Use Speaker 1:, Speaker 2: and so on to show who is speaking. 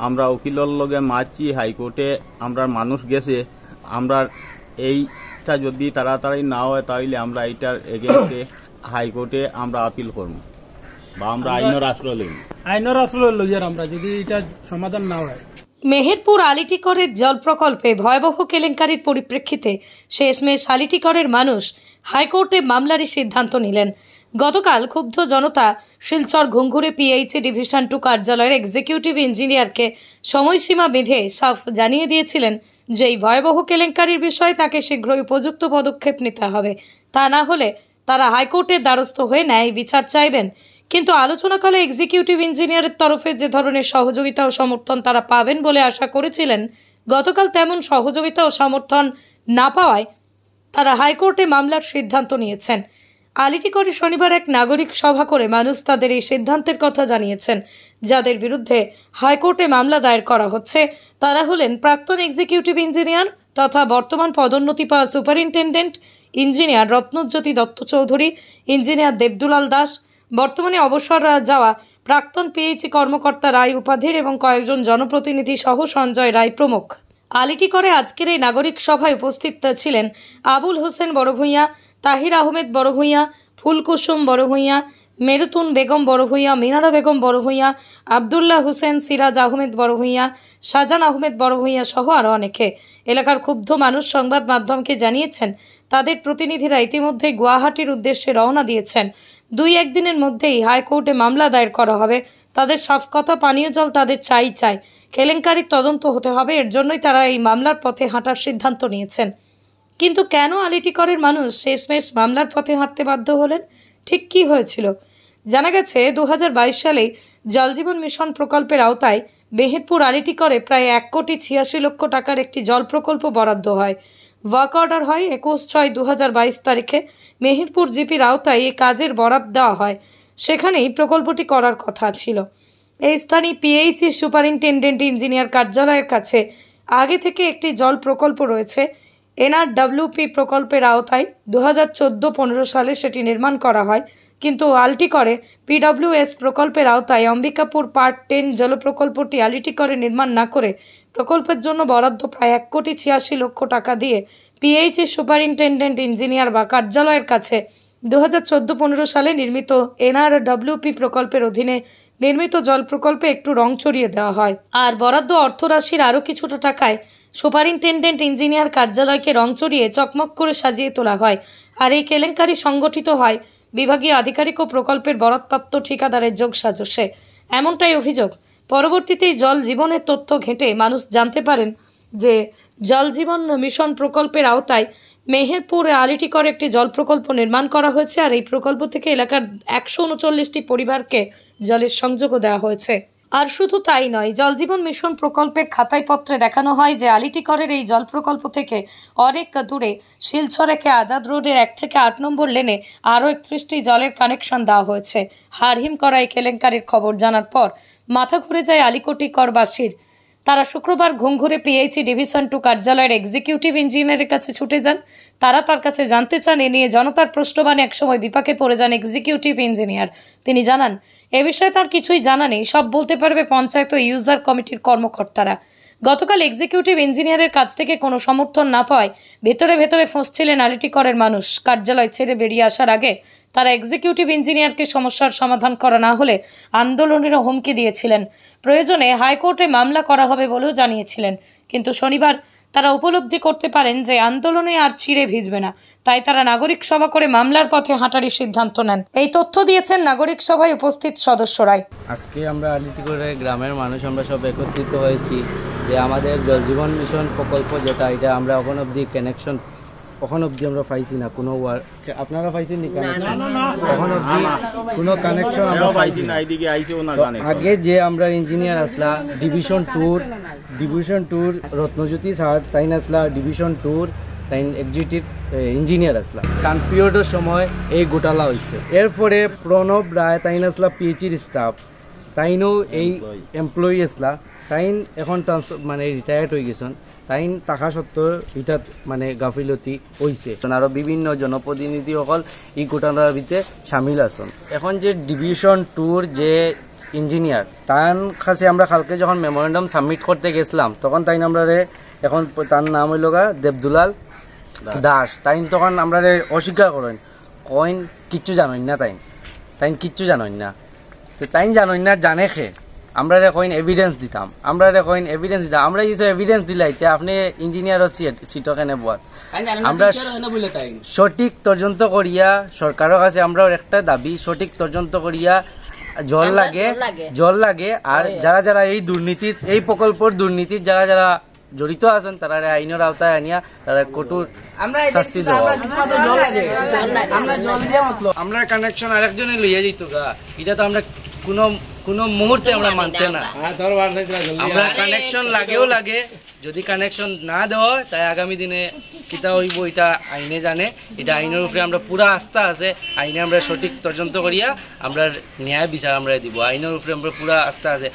Speaker 1: আমরা উকিলর লগে মারছি হাইকোর্টে আমরা মানুষ গেছে আমরা এইটা যদি তাড়াতাড়ি না হয় তাহলে আমরা এইটার এগেইনস্টে হাইকোর্টে আমরা আপিল করব বা আমরা আইনের আশ্রয় লই
Speaker 2: আমরা যদি এটা সমাধান না হয়।
Speaker 3: মেহেরপুর আলিটিকরের জল প্রকল্পে ভয়াবহ কেলেঙ্কারির পরিপ্রেক্ষিতে শেষমেশ আলিটিকরের মানুষ হাইকোর্টে মামলারই সিদ্ধান্ত নিলেন। গতকাল ক্ষুব্ধ জনতা শিলচর ঘুঙুরে পিএইচই ডিভিশন 2 কার্যালয়ের এক্সিকিউটিভ ইঞ্জিনিয়ারকে সময়সীমা বেঁধে সাফ জানিয়ে দিয়েছিলেন যে এই ভয়াবহ কেলেঙ্কারির বিষয়ে তাকে শীঘ্রই উপযুক্ত পদক্ষেপ নিতে হবে, তা না হলে তারা হাইকোর্টের দ্বারস্থ হয়ে ন্যায় বিচার চাইবেন। কিন্তু আলোচনাকালে এক্সিকিউটিভ ইঞ্জিনিয়ারের তরফে যে ধরনের সহযোগিতা ও সমর্থন তারা পাবেন বলে আশা করেছিলেন, গতকাল তেমন সহযোগিতা ও সমর্থন না পাওয়ায় তারা হাইকোর্টে মামলার সিদ্ধান্ত নিয়েছেন। আলিটিকরে শনিবার এক নাগরিক সভা করে মানুষ তাদের এই সিদ্ধান্তের কথা জানিয়েছেন। যাদের বিরুদ্ধে হাইকোর্টে মামলা দায়ের করা হচ্ছে তারা হলেন প্রাক্তন এক্সিকিউটিভ ইঞ্জিনিয়ার তথা বর্তমান পদোন্নতি পাওয়া superintendent engineer Ratnajyoti Dutta Chowdhury, engineer Debdulal Das, বর্তমানে অবসর যাওয়া প্রাক্তন পিএইচই কর্মকর্তা রায় উপাধির এবং কয়েকজন জনপ্রতিনিধি সহ সঞ্জয় রায় প্রমুখ। আলিটিকরে আজকের এই নাগরিক সভায় উপস্থিত ছিলেন আবুল হোসেন বড়ভূঁইয়া, তাহির আহমেদ বড়ভূঁইয়া, ফুলকুসুম বড়ভূঁইয়া, মেরুতুন বেগম বড়ভূঁইয়া, মিনারা বেগম বড়ভূঁইয়া, আবদুল্লাহ হোসেন, সিরাজ আহমেদ বড়ভূঁইয়া, শাহজান আহমেদ বড়ভূঁইয়া সহ আরও অনেকে। এলাকার ক্ষুব্ধ মানুষ সংবাদ মাধ্যমকে জানিয়েছেন তাদের প্রতিনিধিরা ইতিমধ্যে গুয়াহাটির উদ্দেশ্যে রওনা দিয়েছেন। 2-1 দিনের মধ্যেই হাইকোর্টে মামলা দায়ের করা হবে। তাদের সাফ কথা, পানীয় জল তাদের চাই। কেলেঙ্কারির তদন্ত হতে হবে, এর জন্যই তারা এই মামলার পথে হাঁটার সিদ্ধান্ত নিয়েছেন। কিন্তু কেন আলিটিকরের মানুষ শেষমেশ মামলার পথে হাঁটতে বাধ্য হলেন? ঠিক কী হয়েছিল? জানা গেছে 2022 সালে জলজীবন মিশন প্রকল্পের আওতায় মেহেরপুর আলিটিকরে প্রায় 1,86,00,000 টাকার একটি জল প্রকল্প বরাদ্দ হয়। ওয়ার্ক অর্ডার হয় 21/6/2022 তারিখে। মেহেরপুর জিপির আওতায় এই কাজের বরাদ্দ দেওয়া হয়, সেখানেই প্রকল্পটি করার কথা ছিল। এই স্থানে পিএইচই সুপারিনটেন্ডেন্ট ইঞ্জিনিয়ার কার্যালয়ের কাছে আগে থেকে একটি জল প্রকল্প রয়েছে। এনআরডব্লিউপি প্রকল্পের আওতায় 2014-15 সালে সেটি নির্মাণ করা হয়, কিন্তু আলিটিকরে পিডব্লিউএস প্রকল্পের আওতায় অম্বিকাপুর পার্ট 10 জল প্রকল্পটি আলিটিকরে নির্মাণ না করে প্রকল্পের জন্য বরাদ্দ প্রায় 1,86,00,000 টাকা দিয়ে পিএইচই সুপারিনটেন্ডেন্ট ইঞ্জিনিয়ার বা কার্যালয়ের কাছে 2014-15 সালে নির্মিত এনআরডব্লিউপি প্রকল্পের অধীনে নির্মিত জল প্রকল্পে একটু রং চড়িয়ে দেওয়া হয়। আর বরাদ্দ অর্থরাশির আরও কিছুটা টাকায় সুপারিনটেন্ডেন্ট ইঞ্জিনিয়ার কার্যালয়কে রং চড়িয়ে চকমক করে সাজিয়ে তোলা হয়। আর এই কেলেঙ্কারি সংগঠিত হয় বিভাগীয় আধিকারিক ও প্রকল্পের বরাদ্দপ্রাপ্ত ঠিকাদারের যোগসাজশে, এমনটাই অভিযোগ। পরবর্তীতে জল জীবনের তথ্য ঘেঁটে মানুষ জানতে পারেন যে জল জীবন মিশন প্রকল্পের আওতায় মেহেরপুর আলিটিকরে একটি জল প্রকল্প নির্মাণ করা হয়েছে। আর এই প্রকল্প থেকে এলাকার 139টি পরিবারকে জলের সংযোগও দেওয়া হয়েছে। আর শুধু তাই নয়, জল জীবন মিশন প্রকল্পের খাতায় পত্রে দেখানো হয় যে আলিটিকরের এই জল প্রকল্প থেকে অনেক দূরে শিলচরেকে আজাদ রোডের 1 থেকে 8 নম্বর লেনে আরও 31টি জলের কানেকশন দেওয়া হয়েছে। হারহিম করা এই কেলেঙ্কারির খবর জানার পর মাথা ঘুরে যায় আলিকোটিকরবাসীর। তারা শুক্রবার ঘুঙুরে পিএইচই ডিভিশন 2 কার্যালয়ের এক্সিকিউটিভ ইঞ্জিনিয়ারের কাছে ছুটে যান। তারা তার কাছে জানতে চান। এ নিয়ে জনতার প্রশ্নবাণে একসময় বিপাকে পড়ে যান এক্সিকিউটিভ ইঞ্জিনিয়ার। তিনি জানান এ বিষয়ে তার কিছুই জানা নেই, সব বলতে পারবে পঞ্চায়েত ও ইউজার কমিটির কর্মকর্তারা। গতকাল এক্সিকিউটিভ ইঞ্জিনিয়ারের কাছ থেকে কোনো সমর্থন না পাওয়ায় ভেতরে ফসছিলেন আলিটিকরের মানুষ। কার্যালয় ছেড়ে বেরিয়ে আসার আগে তারা এক্সিকিউটিভ ইঞ্জিনিয়ারকে সমস্যার সমাধান করা না হলে আন্দোলনেরও হুমকি দিয়েছিলেন। প্রয়োজনে হাইকোর্টে মামলা করা হবে বলেও জানিয়েছিলেন। কিন্তু শনিবার তারা উপলব্ধি করতে পারেন যে আন্দোলনে আর চিড়ে ভিজবে না, তাই তারা নাগরিক সভা করে মামলার পথে হাঁটারই সিদ্ধান্ত নেন। এই তথ্য দিয়েছেন নাগরিক সভায় উপস্থিত সদস্যরাই।
Speaker 4: আজকে আমরা আলিটিকরে গ্রামের মানুষ আমরা সব একত্রিত হয়েছি যে আমাদের জল জীবন মিশন প্রকল্প যেটা, এটা আমরা এখন অবধি কানেকশন আমরা পাইছি না। কোনো আপনারা পাইছেন নি কানেকশন? এখন অবধি কোনো কানেকশন আমরা পাইছি না। আগে যে আমরা ইঞ্জিনিয়ার আসলা ডিভিশন ট্যুর রত্নজ্যোতি স্যার তাই আসলা ডিভিশন ট্যুর তাই এক্সিকিউটিভ ইঞ্জিনিয়ার আসলা। কান পিরিয়ডের সময় এই গোটালা হয়েছে। এরপরে প্রণব রায় তাই আসলা পিএইচইর স্টাফ, তাইনও এই এমপ্লয়ি আসলা। তাইন এখন রিটায়ার্ড হয়ে গেছেন। তাইন টাকা সত্ত্বেও এটা গাফিলতি হয়েছে। আরও বিভিন্ন জনপ্রতিনিধিসকল এই ঘটনার ভিতরে সামিল আছেন। এখন যে ডিভিশন ট্যুর যে ইঞ্জিনিয়ার তার কাছে আমরা কালকে যখন মেমোরেন্ডাম সাবমিট করতে গেছিলাম তখন তাই আমরা এখন তার নাম হইল দেবদুলাল দাস। তাই তখন আমরা অস্বীকার করেন কইন কিচ্ছু জানেন না, তাই কিচ্ছু জানেন না। তো তাই জানেন না জানে খে আমরা কইন এভিডেন্স দিতাম, আমরা কইন এভিডেন্স দিতাম, আমরা কিছু এভিডেন্স দিলাইতে আপনি ইঞ্জিনিয়ারও সিটও কেনে বল। আমরা সঠিক তদন্ত করিয়া সরকারের কাছে আমরা একটা দাবি, সঠিক তদন্ত করিয়া জল লাগে আর যারা যারা এই দুর্নীতির এই প্রকল্পের দুর্নীতির যারা যারা জড়িত আছেন তারা আইনের আওতায় আনিয়া তারা কঠোর শাস্তি দেওয়া। আমরা কানেকশন আরেকজনে লইয়া যেত গা, এটা তো আমরা কোনো মুহূর্তে আমরা মানতে না। আমরা কানেকশন লাগেও লাগে, যদি কানেকশন না দেওয়া তাই আগামী দিনে কিতা হইব এটা আইনে জানে। এটা আইনের উপরে আমরা পুরা আস্থা আছে, আইনে আমরা সঠিক তদন্ত করিয়া আমরা ন্যায় বিচার আমরা দিব, আইনের উপরে আমরা পুরা আস্থা আছে।